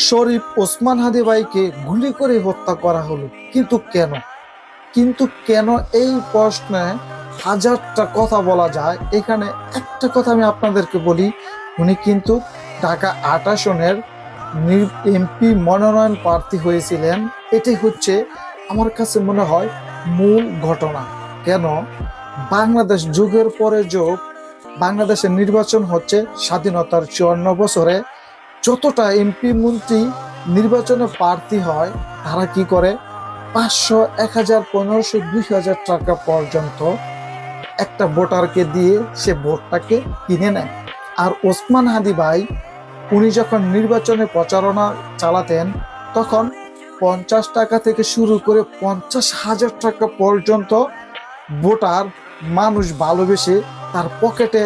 শরীফ ওসমান হাদি ভাইকে গুলি করে হত্যা করা হলো, কিন্তু কেন? এই প্রশ্নে হাজারটা কথা বলা যায়। এখানে একটা কথা আমি আপনাদেরকে বলি, উনি কিন্তু ঢাকা ৮ আসনের এমপি মনোনয়ন প্রার্থী হয়েছিলেন। এটাই হচ্ছে আমার কাছে মনে হয় মূল ঘটনা। কেন? বাংলাদেশ যুগের পরে যুগ, বাংলাদেশের নির্বাচন হচ্ছে স্বাধীনতার ৫৪ বছরে। যতটা এমপি মন্ত্রী নির্বাচনে প্রার্থী হয়, তারা কি করে ৫০০, ১,০০০, ১৫০০, ২,০০০ টাকা পর্যন্ত একটা ভোটারকে দিয়ে সে ভোটটাকে কিনে নেয়। আর ওসমান হাদি ভাই উনি যখন নির্বাচনে প্রচারণা চালাতেন, তখন ৫০ টাকা থেকে শুরু করে ৫০,০০০ টাকা পর্যন্ত ভোটার মানুষ ভালোবেসে তার পকেটে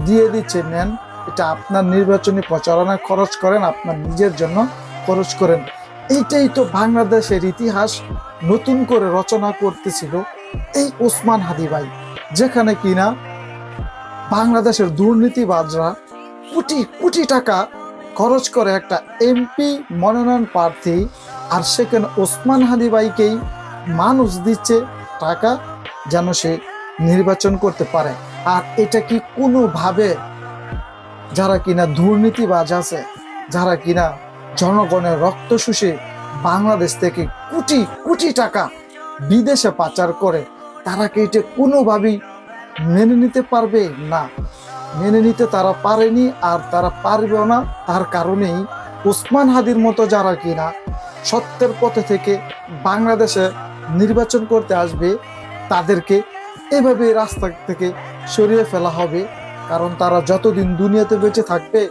দিয়ে দিচ্ছে, নেন, এটা আপনার নির্বাচনী প্রচারণা খরচ করেন, আপনার নিজের জন্য খরচ করেন। এইটাই তো বাংলাদেশের ইতিহাস নতুন করে রচনা করতেছিল এই ওসমান হাদি ভাই, যেখানে কিনা বাংলাদেশের দুর্নীতিবাজরা কোটি কোটি টাকা খরচ করে একটা এমপি মনোনয়ন প্রার্থী, আর সেখানে ওসমান হাদি ভাইকেই মানুষ দিচ্ছে টাকা যেন সে নির্বাচন করতে পারে। আর এটা কি কোনোভাবে যারা কিনা দুর্নীতিবাজ আছে, যারা কিনা জনগণের রক্ত শুষে বাংলাদেশ থেকে কোটি কোটি টাকা বিদেশে পাচার করে, তারা কি এটা কোনোভাবেই মেনে নিতে পারবে? না, মেনে নিতে তারা পারেনি, আর তারা পারবেও না। তার কারণেই ওসমান হাদির মতো যারা কিনা সত্যের পথে থেকে বাংলাদেশে নির্বাচন করতে আসবে, তাদেরকে এভাবে রাস্তা থেকে সরিয়ে ফেলা হবে। কারণ তারা যতদিন দুনিয়াতে বেঁচে থাকবে,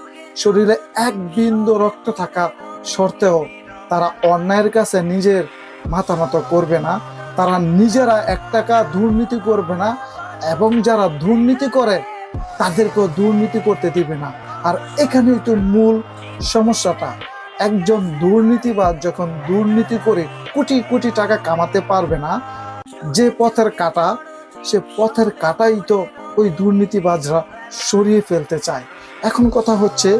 শরীরে এক বিন্দু রক্ত থাকা সত্ত্বেও তারা অন্যায়ের কাছে নিজের মাথা নত করবে না, তারা নিজেরা ১ টাকা দুর্নীতি করবে না, এবং যারা দুর্নীতি করে তাদেরকেও দুর্নীতি করতে দিবে না। আর এখানেই তো মূল সমস্যাটা। একজন দুর্নীতিবাজ যখন দুর্নীতি করে কোটি কোটি টাকা কামাতে পারবে না, যে পথের কাঁটা, সে পথের কাঁটাই তো ওই দুর্নীতিবাজরা সরিয়ে ফেলতে চায়। এখন কথা হচ্ছে,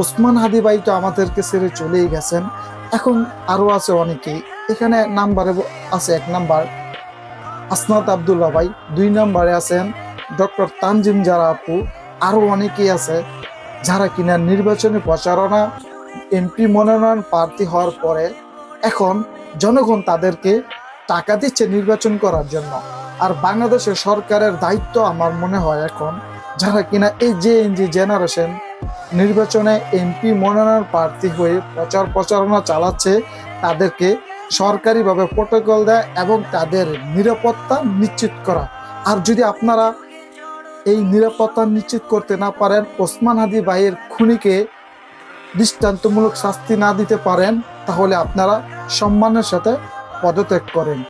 ওসমান হাদি ভাই তো আমাদেরকে ছেড়ে চলেই গেছেন, এখন আরো আছে অনেকেই। এখানে নাম্বারে আছে ১ নাম্বার আসনাত আব্দুল্লাহ ভাই, ২ নম্বরে আছেন ডক্টর তানজিম জারা আপু, আরো অনেকেই আছে যারা কিনা নির্বাচনী প্রচারণা এমপি মনোনয়ন প্রার্থী হওয়ার পরে এখন জনগণ তাদেরকে টাকা দিচ্ছে নির্বাচন করার জন্য। আর বাংলাদেশের সরকারের দায়িত্ব আমার মনে হয় এখন, যারা কিনা এই যে জেনারেশন নির্বাচনে এমপি মনোনয়ন প্রার্থী হয়ে প্রচারণা চালাচ্ছে, তাদেরকে সরকারিভাবে প্রটোকল দেয় এবং তাদের নিরাপত্তা নিশ্চিত করা। আর যদি আপনারা এই নিরাপত্তা নিশ্চিত করতে না পারেন, ওসমান হাদি ভাইয়ের খুনিকে দৃষ্টান্তমূলক শাস্তি না দিতে পারেন, তাহলে আপনারা সম্মানের সাথে পদত্যাগ করেন।